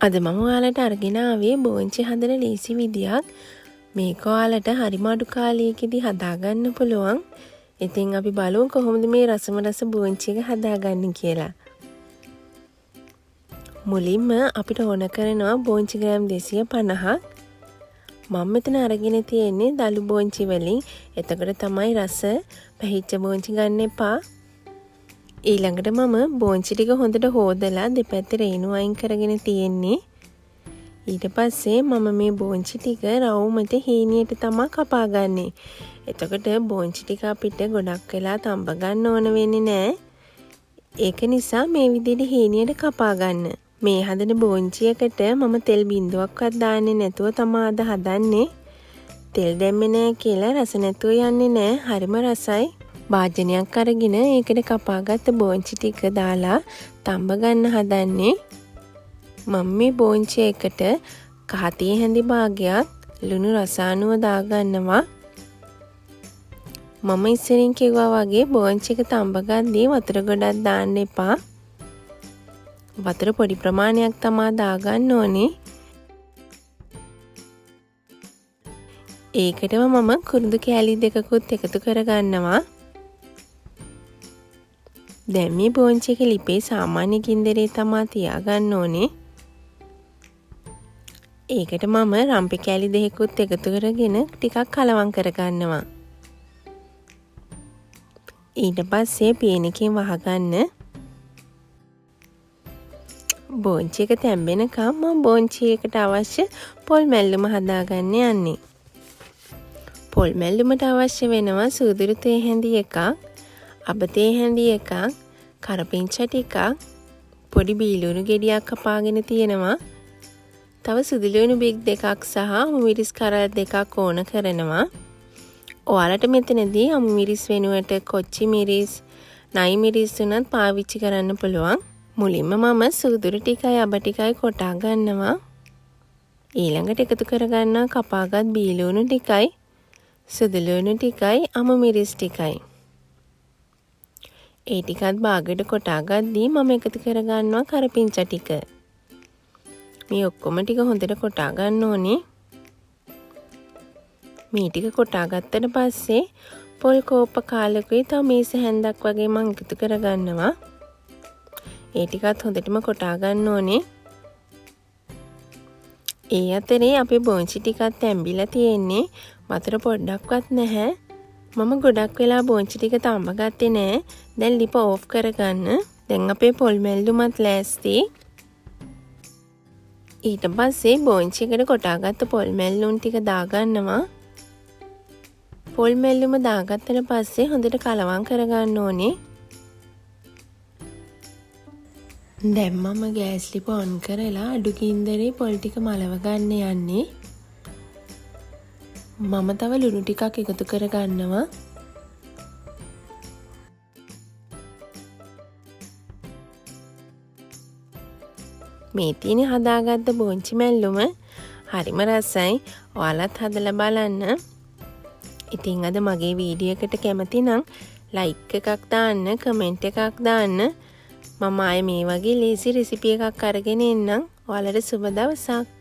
අද මම ඔයාලට අරගෙන ආවේ බෝංචි හදන ලේසි විදියක්. මේක ඔයාලට හරිම අඩු කාලයකදී හදාගන්න පුළුවන්. ඉතින් අපි බලමු කොහොමද මේ රසම රස බෝංචි එක හදාගන්නේ කියලා. මුලින්ම අපිට ඕන කරනවා බෝංචි ග්‍රෑම් 250ක්. මම මෙතන අරගෙන තියෙන්නේ දළු බෝංචි වලින්. එතකොට තමයි රස පැහිච්ච බෝංචි ගන්න එපා. ඊළඟට මම බෝංචි ටික හොඳට හොදලා දෙපැත්තේ රේණු අයින් කරගෙන තියෙන්නේ. ඊට පස්සේ මම මේ බෝංචි ටික රවුමට හීනියට තමයි කපාගන්නේ. එතකොට බෝංචි ටික අපිට ගොඩක් වෙලා තඹ ගන්න ඕන වෙන්නේ නැහැ. ඒක නිසා මේ විදිහට හීනියට කපා ගන්න. මේ හදන බෝංචි එකට මම තෙල් බින්දුවක්වත් දාන්නේ නැතුව තමයි අද හදන්නේ. තෙල් දැම්මේ නැහැ කියලා රස නැතුව යන්නේ නැහැ. හරිම රසයි. භාජනයක් අරගෙන ඒකට කපාගත්ත බෝංචි ටික දාලා තඹ ගන්න හදන්නේ. මම මේ බෝංචි එකට කහතිය හැඳි භාගයක් ලුණු රසානුව දාගන්නවා. මම ඉස්සරින් කිව්වා වගේ බෝංචි එක තඹ ගද්දී වතුර ගොඩක් දාන්න එපා. වතුර පොඩි ප්‍රමාණයක් තමයි දාගන්න ඕනේ. ඒකටම මම කුරුඳු කෑලි දෙකකුත් එකතු කරගන්නවා. දැන් මේ බෝංචි එක ලිපේ සාමාන්‍ය ගින්දරේ තමයි තියාගන්න ඕනේ. ඒකට මම රම්පි කෑලි දෙකකුත් එකතු කරගෙන ටිකක් කලවම් කරගන්නවා. ඊට පස්සේ පේනකින් වහගන්න. බෝංචි එක තැම්බෙනකම් මම බෝංචි එකට අවශ්‍ය පොල් මැල්ලුම හදාගන්න යන්නේ. පොල් මැල්ලුමට අවශ්‍ය වෙනවා සූදුරු තේ හැඳි එකක්, අබ තේ හැඳි එකක්, කරපිංච ටිකක්, පොඩි බීලුණු ගෙඩියක් කපාගෙන තියෙනවා. තව සුදුලුණු බිග් දෙකක් සහ මිරිස් කරල් දෙකක් ඕන කරනවා. ඔයාලට මෙතනදී අමු මිරිස් වෙනුවට කොච්චි මිරිස්, නයි මිරිස් උනත් පාවිච්චි කරන්න පුළුවන්. මුලින්ම මම සූදුරු ටිකයි අබ ටිකයි කොටා ගන්නවා. ඊළඟට එකතු කරගන්නවා කපාගත් බීලුණු ටිකයි, සුදුලුණු ටිකයි, අමු මිරිස් ටිකයි. ඒ ටිකත් බාගට කොටා ගද්දී මම එකතු කරගන්නවා කරපිංච ටික. මේ ඔක්කොම ටික හොඳට කොටා ගන්න ඕනේ. මේ ටික කොටා ගත්තට පස්සේ පොල් කෝප්ප කාලකුයි තව මේස හැන්දක් වගේ මම එකතු කරගන්නවා. ඒ ටිකත් හොඳටම කොටා ගන්න ඕනේ. ඒ අතරේ අපේ බෝංචි ටිකත් තැම්බිලා තියෙන්නේ. වතුර පොඩ්ඩක්වත් නැහැ. මම ගොඩක් වෙලා බෝංචි ටික තඹ ගත්තේ නැහැ. දැන් ලිප ඕෆ් කරගන්න. දැන් අපේ පොල් මැල්ලුමත් ලෑස්ති. ඊට පස්සේ බෝංචි එකට කොටාගත්ත පොල් මැල්ලුම් ටික දාගන්නවා. පොල් මැල්ලුම දාගත්තට පස්සේ හොඳට කලවම් කරගන්න ඕනේ. දැන් මම ගෑස් ලිප ඔන් කරලා අඩු ගින්දරේ පොල් ටික මලව ගන්න යන්නේ. මම තව ලුණු ටිකක් එකතු කරගන්නවා. මේ තියෙන හදාගත්ත බෝංචි මැල්ලුම හරිම රසයි. ඔයාලත් හදලා බලන්න. ඉතින් අද මගේ වීඩියෝ එකට කැමති නම් ලයික් එකක් දාන්න, කමෙන්ට් එකක් දාන්න. මම ආයේ මේ වගේ ලේසි රෙසිපි එකක් අරගෙන එන්නම්. ඔයාලට සුබ දවසක්.